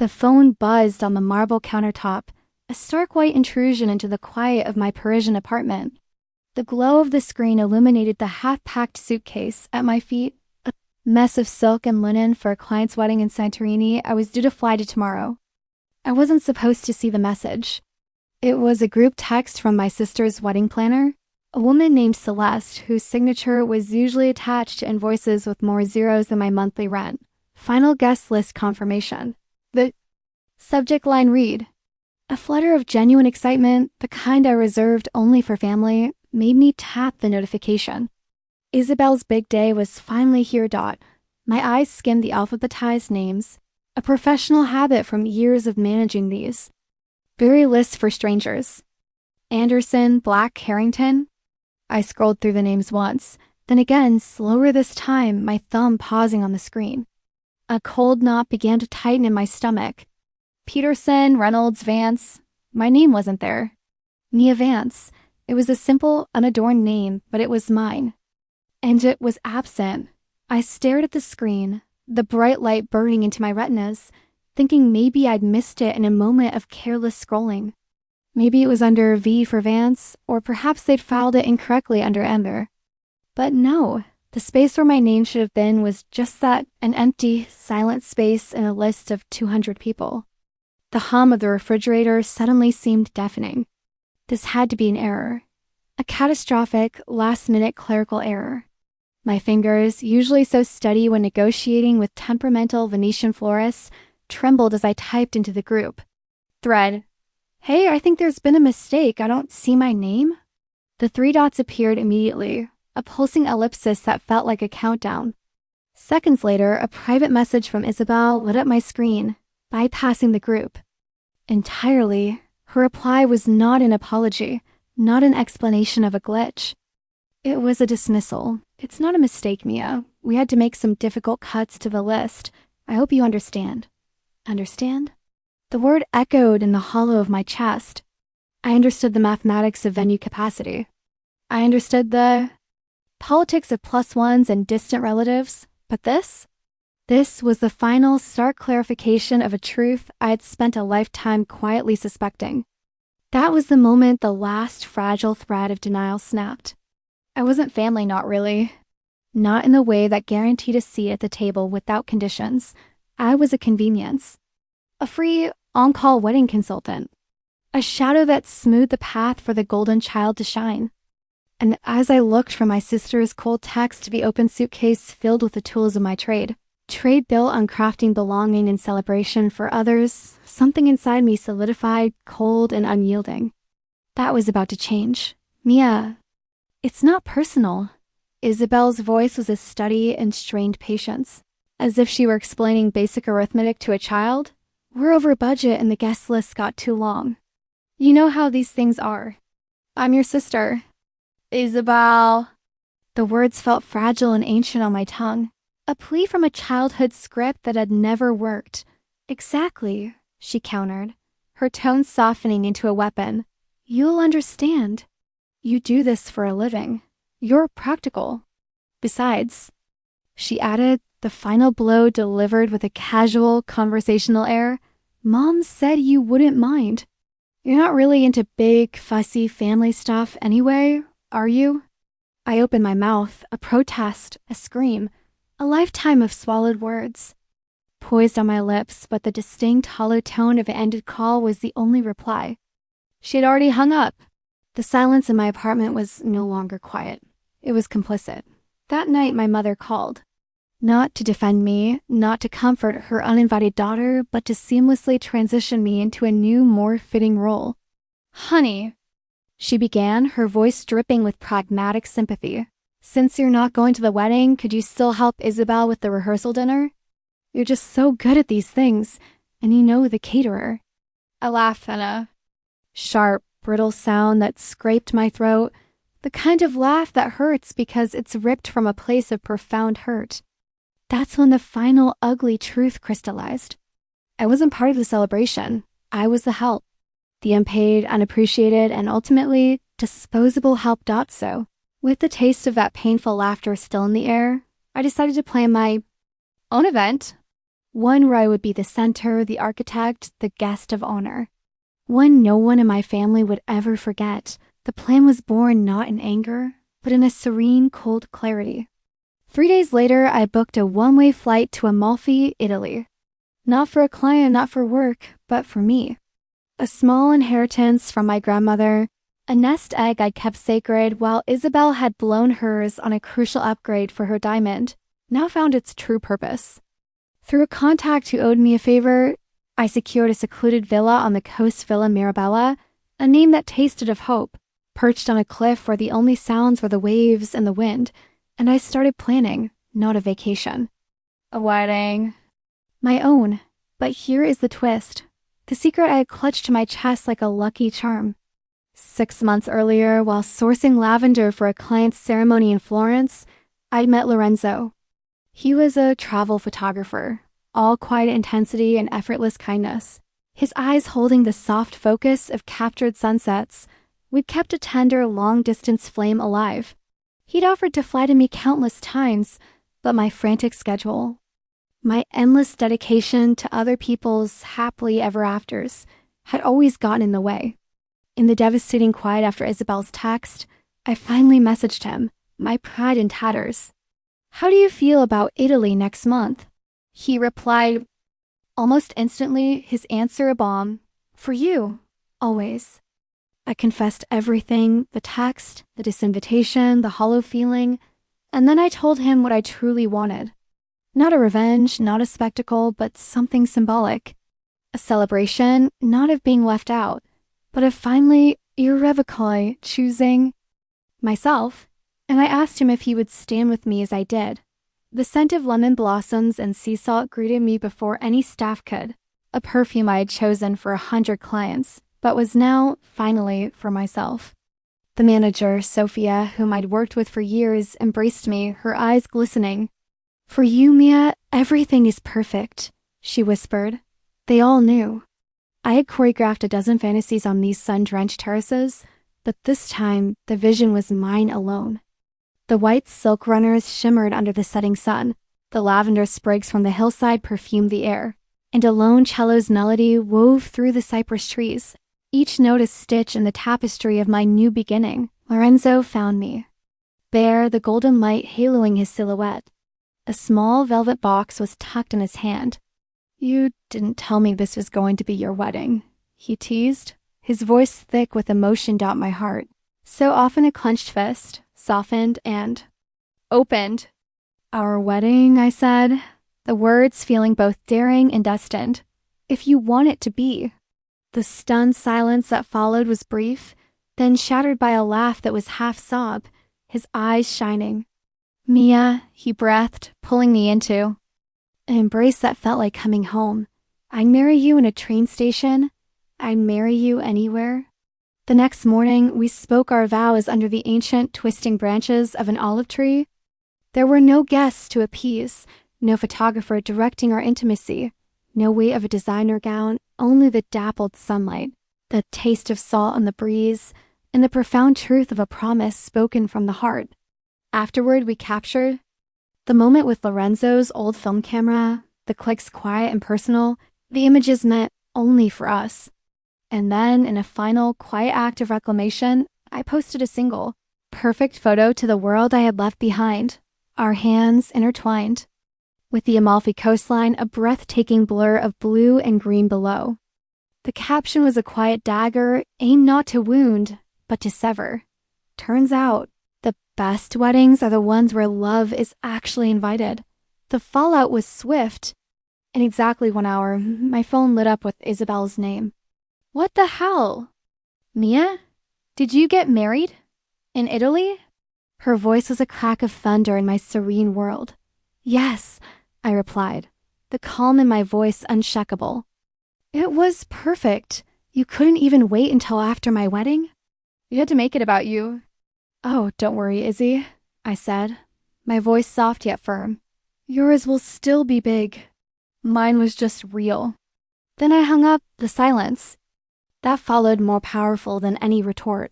The phone buzzed on the marble countertop, a stark white intrusion into the quiet of my Parisian apartment. The glow of the screen illuminated the half-packed suitcase at my feet, a mess of silk and linen for a client's wedding in Santorini I was due to fly to tomorrow. I wasn't supposed to see the message. It was a group text from my sister's wedding planner, a woman named Celeste whose signature was usually attached to invoices with more zeros than my monthly rent. Final guest list confirmation. The subject line read, a flutter of genuine excitement, the kind I reserved only for family, made me tap the notification. Isabel's big day was finally here. My eyes skimmed the alphabetized names, a professional habit from years of managing these. Very list for strangers. Anderson, Black, Harrington. I scrolled through the names once, then again, slower this time, my thumb pausing on the screen. A cold knot began to tighten in my stomach. Peterson, Reynolds, Vance. My name wasn't there. Nia Vance. It was a simple, unadorned name, but it was mine. And it was absent. I stared at the screen, the bright light burning into my retinas, thinking maybe I'd missed it in a moment of careless scrolling. Maybe it was under V for Vance, or perhaps they'd filed it incorrectly under Ember. But no, the space where my name should have been was just that, an empty, silent space in a list of 200 people. The hum of the refrigerator suddenly seemed deafening. This had to be an error. A catastrophic, last-minute clerical error. My fingers, usually so steady when negotiating with temperamental Venetian florists, trembled as I typed into the group. Thread. Hey, I think there's been a mistake. I don't see my name. The 3 dots appeared immediately, a pulsing ellipsis that felt like a countdown. Seconds later, a private message from Isabel lit up my screen, bypassing the group. Entirely, her reply was not an apology, not an explanation of a glitch. It was a dismissal. It's not a mistake, Mia. We had to make some difficult cuts to the list. I hope you understand. Understand? The word echoed in the hollow of my chest. I understood the mathematics of venue capacity. I understood the politics of plus ones and distant relatives. But this was the final stark clarification of a truth I had spent a lifetime quietly suspecting. That was the moment the last fragile thread of denial snapped. I wasn't family, not really. Not in the way that guaranteed a seat at the table without conditions. I was a convenience. A free, on-call wedding consultant. A shadow that smoothed the path for the golden child to shine. And as I looked from my sister's cold text to the open suitcase filled with the tools of my trade built on crafting belonging and celebration for others, something inside me solidified, cold and unyielding. That was about to change. Mia, it's not personal. Isabel's voice was a study in strained patience, as if she were explaining basic arithmetic to a child. We're over budget and the guest list got too long. You know how these things are. I'm your sister. Isabel. The words felt fragile and ancient on my tongue. A plea from a childhood script that had never worked. Exactly, she countered, her tone softening into a weapon. You'll understand. You do this for a living. You're practical. Besides, she added, the final blow delivered with a casual, conversational air, Mom said you wouldn't mind. You're not really into big, fussy family stuff anyway, are you? I opened my mouth, a protest, a scream, a lifetime of swallowed words. Poised on my lips, but the distinct, hollow tone of an ended call was the only reply. She had already hung up. The silence in my apartment was no longer quiet. It was complicit. That night, my mother called. Not to defend me, not to comfort her uninvited daughter, but to seamlessly transition me into a new, more fitting role. Honey, she began, her voice dripping with pragmatic sympathy. Since you're not going to the wedding, could you still help Isabel with the rehearsal dinner? You're just so good at these things, and you know the caterer. I laughed at a sharp, brittle sound that scraped my throat, the kind of laugh that hurts because it's ripped from a place of profound hurt. That's when the final ugly truth crystallized. I wasn't part of the celebration. I was the help. The unpaid, unappreciated, and ultimately disposable help. So, with the taste of that painful laughter still in the air, I decided to plan my own event. One where I would be the center, the architect, the guest of honor. One no one in my family would ever forget. The plan was born not in anger, but in a serene, cold clarity. 3 days later, I booked a one-way flight to Amalfi, Italy. Not for a client, not for work, but for me. A small inheritance from my grandmother, a nest egg I kept sacred while Isabel had blown hers on a crucial upgrade for her diamond, now found its true purpose. Through a contact who owed me a favor, I secured a secluded villa on the coast Villa Mirabella, a name that tasted of hope, perched on a cliff where the only sounds were the waves and the wind, and I started planning, not a vacation. A wedding. My own. But here is the twist. The secret I had clutched to my chest like a lucky charm. 6 months earlier, while sourcing lavender for a client's ceremony in Florence, I'd met Lorenzo. He was a travel photographer, all quiet intensity and effortless kindness. His eyes holding the soft focus of captured sunsets. We'd kept a tender, long-distance flame alive. He'd offered to fly to me countless times, but my frantic schedule, my endless dedication to other people's happily ever afters, had always gotten in the way. In the devastating quiet after Isabel's text, I finally messaged him, my pride in tatters. "How do you feel about Italy next month?" He replied, almost instantly, his answer a bomb. "For you, always." I confessed everything, the text, the disinvitation, the hollow feeling, and then I told him what I truly wanted. Not a revenge, not a spectacle, but something symbolic. A celebration, not of being left out, but of finally, irrevocably choosing myself, and I asked him if he would stand with me as I did. The scent of lemon blossoms and sea salt greeted me before any staff could, a perfume I had chosen for 100 clients, but was now, finally, for myself. The manager, Sophia, whom I'd worked with for years, embraced me, her eyes glistening. "For you, Mia, everything is perfect," she whispered. They all knew. I had choreographed a dozen fantasies on these sun-drenched terraces, but this time the vision was mine alone. The white silk runners shimmered under the setting sun, the lavender sprigs from the hillside perfumed the air, and a lone cello's melody wove through the cypress trees. Each note a stitch in the tapestry of my new beginning. Lorenzo found me. Bare, the golden light haloing his silhouette. A small velvet box was tucked in his hand. "You didn't tell me this was going to be your wedding," he teased, his voice thick with emotion down my heart. So often a clenched fist, softened and opened. "Our wedding," I said, the words feeling both daring and destined. "If you want it to be." The stunned silence that followed was brief, then shattered by a laugh that was half sob, his eyes shining. "Mia," he breathed, pulling me into an embrace that felt like coming home. "I'd marry you in a train station. I'd marry you anywhere." The next morning, we spoke our vows under the ancient, twisting branches of an olive tree. There were no guests to appease, no photographer directing our intimacy, no weight of a designer gown, only the dappled sunlight, the taste of salt on the breeze, and the profound truth of a promise spoken from the heart. Afterward, we captured the moment with Lorenzo's old film camera, the clicks quiet and personal, the images meant only for us. And then, in a final, quiet act of reclamation, I posted a single, perfect photo to the world I had left behind, our hands intertwined. With the Amalfi coastline, a breathtaking blur of blue and green below. The caption was a quiet dagger, aimed not to wound, but to sever. Turns out, the best weddings are the ones where love is actually invited. The fallout was swift. In exactly 1 hour, my phone lit up with Isabel's name. "What the hell? Mia? Did you get married? In Italy?" Her voice was a crack of thunder in my serene world. "Yes," I replied, the calm in my voice unshakable. "It was perfect. You couldn't even wait until after my wedding?" "You had to make it about you." "Oh, don't worry, Izzy," I said, my voice soft yet firm. "Yours will still be big. Mine was just real." Then I hung up, the silence. That followed more powerful than any retort.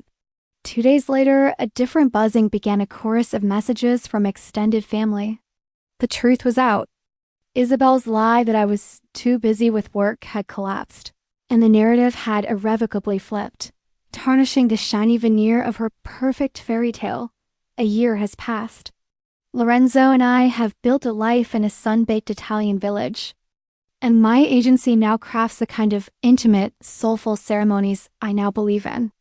2 days later, a different buzzing began, a chorus of messages from extended family. The truth was out. Isabel's lie that I was too busy with work had collapsed, and the narrative had irrevocably flipped, tarnishing the shiny veneer of her perfect fairy tale. A year has passed. Lorenzo and I have built a life in a sun-baked Italian village, and my agency now crafts the kind of intimate, soulful ceremonies I now believe in.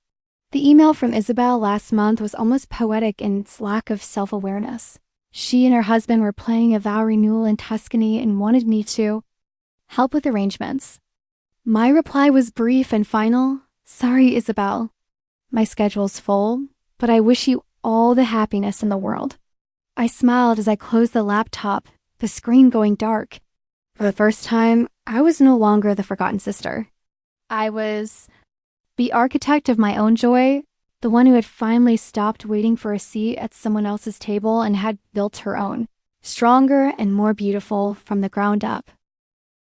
The email from Isabel last month was almost poetic in its lack of self-awareness. She and her husband were planning a vow renewal in Tuscany and wanted me to help with arrangements. My reply was brief and final. Sorry, Isabel. My schedule's full, but I wish you all the happiness in the world. I smiled as I closed the laptop, the screen going dark. For the first time, I was no longer the forgotten sister. I was the architect of my own joy, the one who had finally stopped waiting for a seat at someone else's table and had built her own, stronger and more beautiful from the ground up.